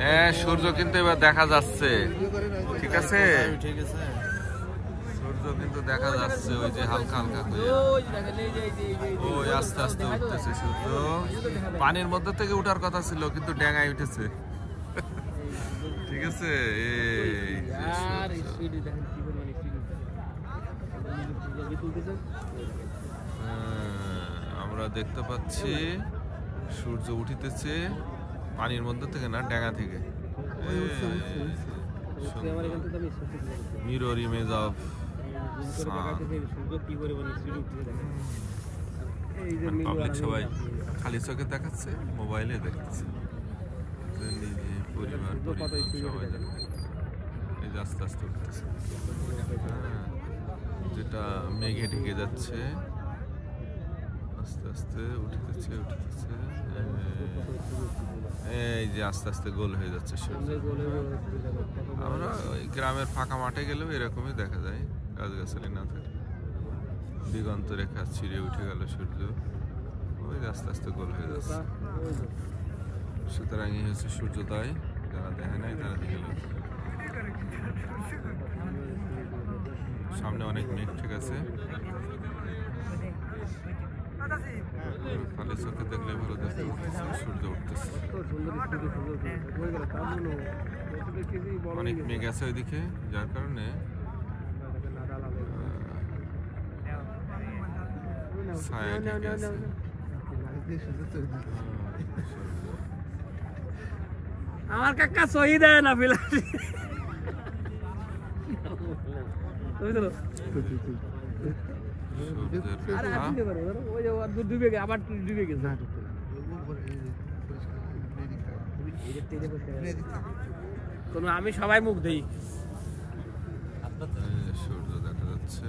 হ্যাঁ সূর্য কিন্তু এবার দেখা যাচ্ছে, ঠিক আছে সূর্য কিন্তু দেখা যাচ্ছে, ওই যে হালকা হালকা করে ওই আস্তে আস্তে উঠতেছে সূর্য। পানির মধ্যে থেকে উঠার কথা ছিল কিন্তু ড্যাঙায় উঠেছে, ঠিক আছে। আমরা দেখতে পাচ্ছি সূর্য উঠিতেছে পানির মধ্যে থেকে না, ড্যাঙা থেকে। মিরর ইমেজ অফ পাবলিক সবাই খালি চোখে দেখাচ্ছে, মোবাইলে দেখতেছে, নিজে পরিবার সবাই এই যে আস্তে আস্তে উঠতেছে, যেটা মেঘে ঢেকে যাচ্ছে, আস্তে আস্তে উঠতেছে উঠতেছে, এই যে আস্তে আস্তে গোল হয়ে যাচ্ছে সূর্য। আমরা ওই গ্রামের ফাঁকা মাঠে গেলেও এরকমই দেখা যায়, গাছগাছালি না থাকে, দিগন্ত রেখা ছিঁড়ে উঠে গেল সূর্য, ওই আস্তে আস্তে গোল হয়ে যাচ্ছে। সুতরাং এই হচ্ছে সূর্যোদয়, যারা দেখে নাই তারা দেখে নেবে। সামনে অনেক মেঘ, ঠিক আছে, খালি চোখে দেখলে ভালো দেখতে উঠতেছে, সূর্য উঠতেছে, অনেক মেঘ আছে ওইদিকে, যার কারণে ছায়া ঢেকে আছে। আমার কাকা সহি দেয় না বিলাসী আমি সবাই মুখ দেই। সূর্য দেখা যাচ্ছে,